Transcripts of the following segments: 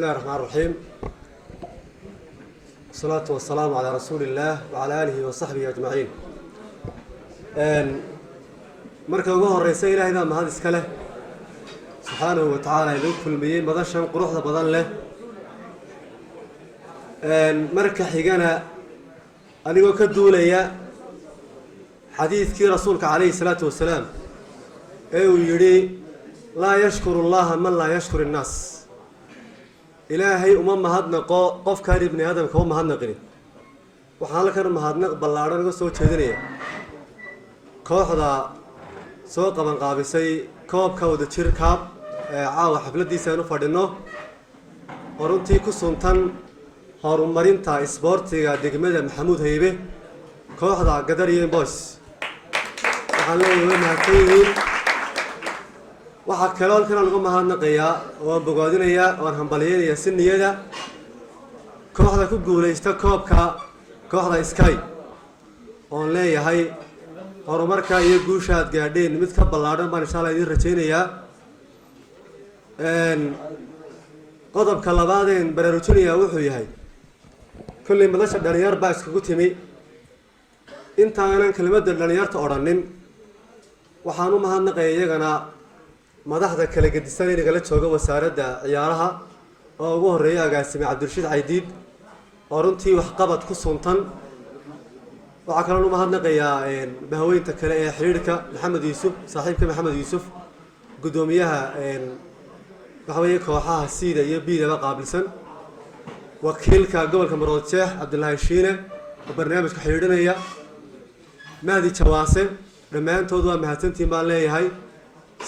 الله الرحمن الرحيم. والصلاة والسلام على رسول الله وعلى آله وصحبه أجمعين. marka ugu horeysa Ilaahay baa mahad iska leh subhanahu wa ta'ala inuu kulmiyay madashan quruxda badan leh. marka xigana anigoo ka duulaya xadiiskii rasuulka kaleey salaatu wasalaam ee uu yiri la yashkuru Allah man la yashkuru an-nas. Ilaahay uma mahadnaqo qofka ibn aadamka uma mahadnaqin. waxaan la kan mahadnaq ballaaran uga soo jeedinaya kooxda soo qaban qaabisay koobka wada jirka caawa xafladiisa aanu fadhino qoruntii ku suntan horumarinta isboortiga degmada Maxamuud Haybe kooxda Gadariye Boys waxaan leeyahay mahadsanyihiin. waxa kale oo kan lagu mahadnaqayaa oo bogaadinaya oo hambalyeynaya si niyada kooxda ku guuleysta koobka kooxda Sky oo leeyahay horumarka iyo guusha aad gaadheen mid ka ballaaran baan insha Allah idin rajaynayaa. qodobka labaad ee baraarujinaya wuxuu yahay kulli madasha dhalinyar baa iskugu timi intaanan kelmadda dhalinyarta odhanin waxaan u mahadnaqayaa iyagana madaxda kala gedisan ee nagala jooga wasaaradda ciyaaraha oo ugu horeeya agaasime Cabdirashiid Caydiid oo runtii wax qabad ku suntan. waxaa kaloo u mahadnaqayaa bahaweynta kale ee xiriirka Maxamed Yuusuf saaxiibka Maxamed Yuusuf gudoomiyaha waxa weeye kooxaha siida iyo biidaba qaabilsan wakiilka gobolka Marood Sheekh Cabdullaahi Shiine oo barnaamijka xiriirinaya Mahdi Jawaase dhammaantood waa mahadsantiin baan leeyahay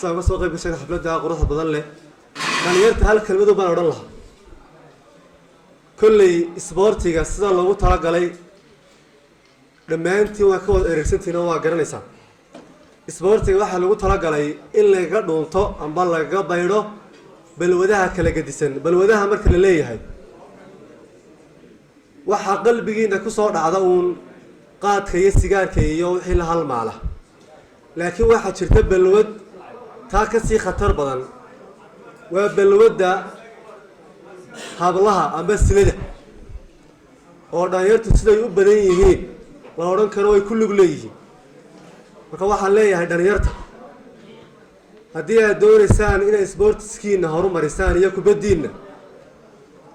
sabab soo qayb gashay xafladda quruxda badan leh. dhalinyarta hal kelmad baan odhan lahaa kulli isboortiga sida loogu talagalay dhammaantiin waa ka wada ereysantiin oo waa garanaysaa isboortiga waxa lagu talagalay in laga dhuunto amba laga baydho balwadaha kala gedisan. balwadaha marka la leeyahay waxa qalbigiina ku soo dhacda uun qaadka iyo sigaarka iyo wixii la halmaala laakiin waxa jirta balwad taa ka sii khatar badan waa balwadda hablaha amba silada oo dhalinyartu siday u badan yihiin la odhan karo way ku lug leeyihiin. marka waxaan leeyahay dhalinyarta haddii aad doonaysaan inay isboortiskiina horumarisaan iyo kubaddiinna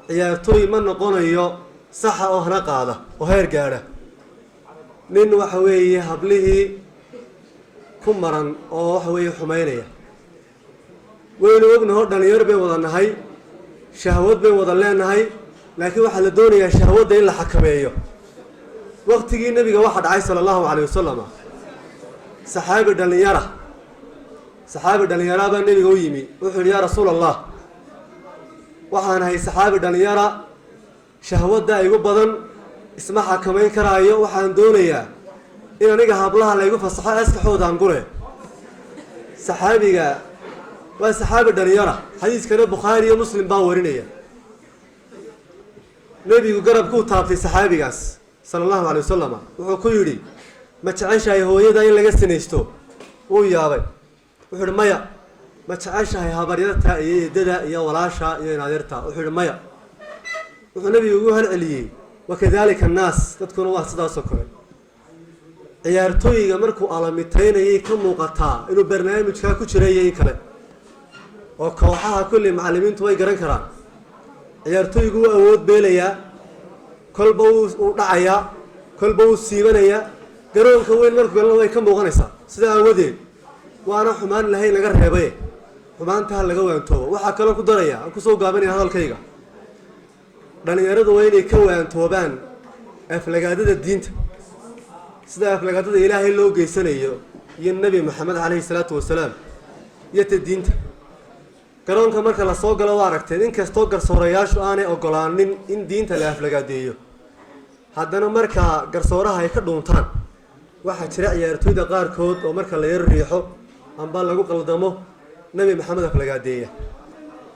ciyaartooy ma noqonayo saxa oo hana qaada oo heer gaadha nin waxa weeye hablihii ku maran oo waxa weeye xumaynaya. waynu ognahay dhalinyar bay wada nahay shahwad bay wada leenahay laakiin waxaa la doonayaa shahwadda in la xakameeyo. waqtigii nabiga waxa dhacay sallallahu alayhi wasallam saxaabi dhalinyara baa nabiga u yimi wuxuu yiri yaa rasuulallah waxaan ahay saxaabi dhalinyara shahwadda igu badan isma xakameyn karaayo waxaan doonayaa in aniga hablaha la igu fasaxo askaxoodaan gure. saxaabiga waa saxaabi dhalinyara xadiiskana Bukhari iyo Muslim baa warinaya. nabigu garabku taabtay saxaabigaas sallallahu alayhi wasallam wuxuu ku yiri ma jeceshahay hooyada in laga sinaysto uu yaabay wuxuu yiri maya ma jeceshahay habaryarta iyo eedada iyo walaasha iyo naadirta wuxuu yiri maya wuxuu nabigu ugu hal celiyay wakadalika الناس dadkuna waa sidaas oo kale. ciyaartooyga markuu alamitaynayay ka muuqataa inuu barnaamijka ku jiray kale oo kooxaha kulli macallimiintu way garan karaan ciyaartooygu waa awood beelaya kolba uu dhacaya kolba uu siibanaya garoonka weyn markuu galno way ka muuqanaysaa sida awadeed waana xumaan lahayn laga reebay xumaanta laga waantoobo. waxa kale ku daraya ku soo gaabanaya hadalkayga dhalinyaradu waa inay ka waantoobaan aflagaadada diinta sida aflagaadada Ilaahay loo geysanayo iyo Nabi Maxamed alayhi salaatu wasalaam iyo diinta. garoonka marka la soo galo waa aragteen in kastoo garsoorayaashu aanay ogolaanin in diinta la aflagaadeeyo haddana marka garsooraha ay ka dhuuntaan waxa jira ciyaartooyda qaarkood oo marka la yar riixo amba lagu qaldamo Nabi Maxamed aflagaadeeya.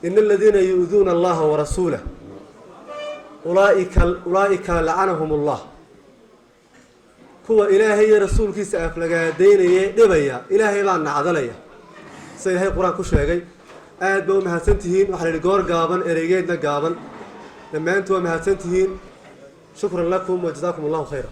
innal ladina yu'duna Allah wa rasuulahu ulaa'ika la'anahumullah. kuwa Ilaahay iyo rasuulkiisa aflagaadeynaya dhibaya Ilaahay baa nacdalaya sida Ilaahay Quraan ku sheegay aad baa u mahadsantihiin waxaa la yidhi goor gaaban ereygeedna gaaban dhammaantu waa mahadsantihiin shukran lakum wa jazaakum allahu khayra